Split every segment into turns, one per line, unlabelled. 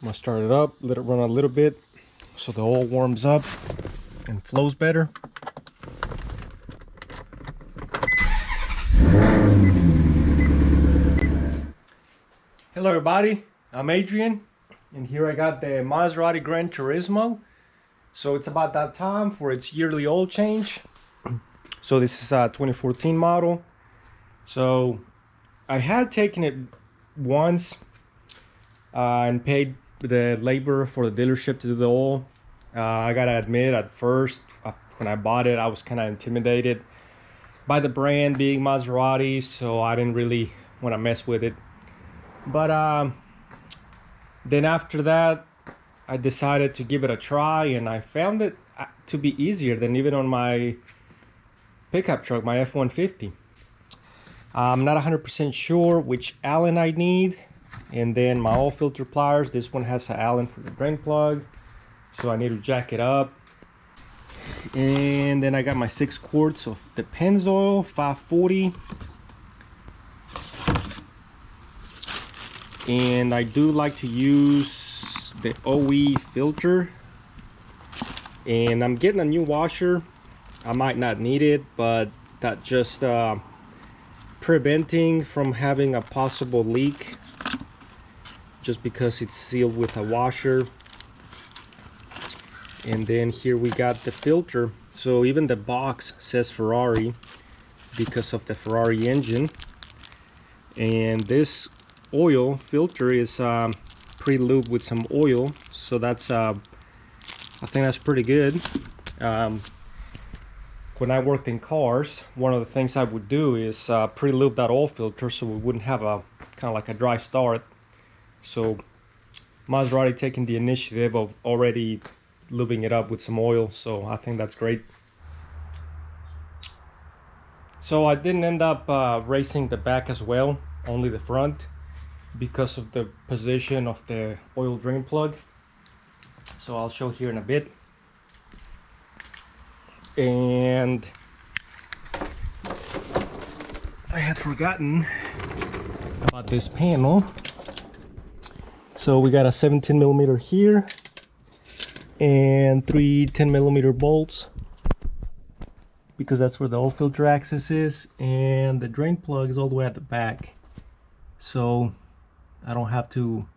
I'm gonna start it up, let it run a little bit so the oil warms up and flows better. Hello everybody, I'm Adrian, and here I got the Maserati Granturismo. So it's about that time for its yearly oil change. So this is a 2014 model. So I had taken it once and paid the labor for the dealership to do the oil. I gotta admit, at first when I bought it, I was kind of intimidated by the brand being Maserati, so I didn't really want to mess with it. But then after that, I decided to give it a try, and I found it to be easier than even on my pickup truck, my F-150. I'm not 100% sure which Allen I need. And then my oil filter pliers, this one has an Allen for the drain plug, so I need to jack it up. And then I got my 6 quarts of the Pennzoil 540. And I do like to use the OE filter. And I'm getting a new washer. I might not need it, but that just preventing from having a possible leak, just because it's sealed with a washer. And then here we got the filter. So even the box says Ferrari because of the Ferrari engine. And this oil filter is pre-lubed with some oil, so that's I think that's pretty good. When I worked in cars, one of the things I would do is pre-lube that oil filter so we wouldn't have a kind of like a dry start. So Maserati taking the initiative of already lubing it up with some oil, so I think that's great. So I didn't end up racing the back as well, only the front, because of the position of the oil drain plug. So I'll show here in a bit. And I had forgotten about this panel. So we got a 17mm here and 3 10mm bolts, because that's where the oil filter access is, and the drain plug is all the way at the back, so I don't have to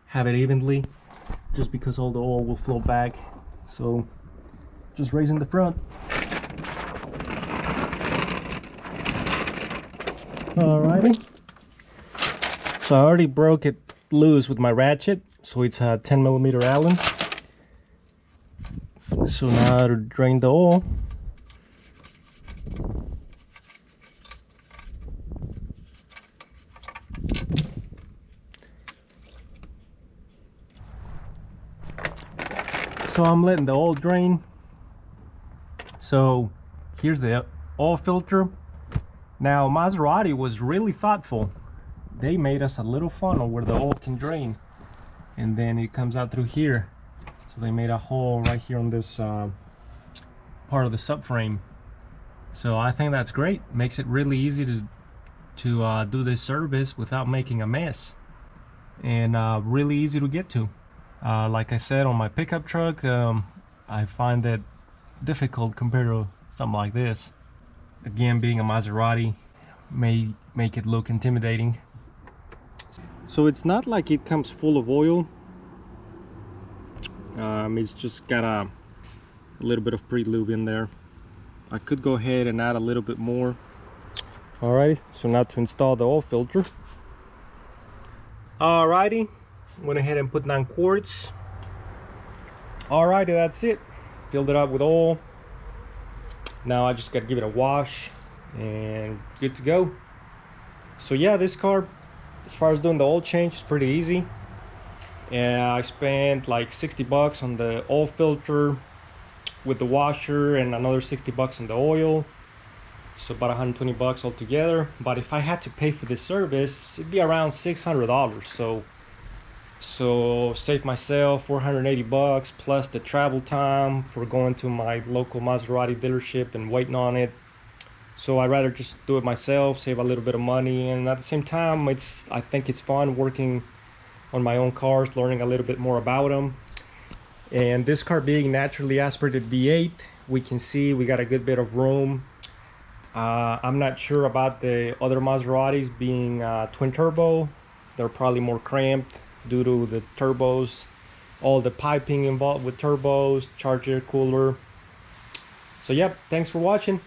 have it evenly, just because all the oil will flow back. So just raising the front. Alrighty, so I already broke it loose with my ratchet, so it's a 10mm Allen. So now to drain the oil, so I'm letting the oil drain. So here's the oil filter. Now Maserati was really thoughtful. They made us a little funnel where the oil can drain, and then it comes out through here. So they made a hole right here on this part of the subframe. So I think that's great. Makes it really easy to do this service without making a mess, and really easy to get to. Like I said, on my pickup truck, I find that difficult compared to something like this. Again, being a Maserati may make it look intimidating. So it's not like it comes full of oil. It's just got a little bit of pre-lube in there. I could go ahead and add a little bit more. Alrighty, so now to install the oil filter. Alrighty, went ahead and put 9 quarts. Alrighty, that's it. Filled it up with oil. Now I just got to give it a wash and good to go. So yeah, this car, as far as doing the oil change, is pretty easy. And I spent like 60 bucks on the oil filter with the washer, and another 60 bucks on the oil, so about 120 bucks altogether. But if I had to pay for this service, it'd be around $600. So save myself 480 bucks plus the travel time for going to my local Maserati dealership and waiting on it. So I'd rather just do it myself, save a little bit of money, and at the same time, I think it's fun working on my own cars, learning a little bit more about them. And this car being naturally aspirated V8, we can see we got a good bit of room. I'm not sure about the other Maseratis being twin turbo. They're probably more cramped due to the turbos, all the piping involved with turbos, charger, cooler. So yep, thanks for watching.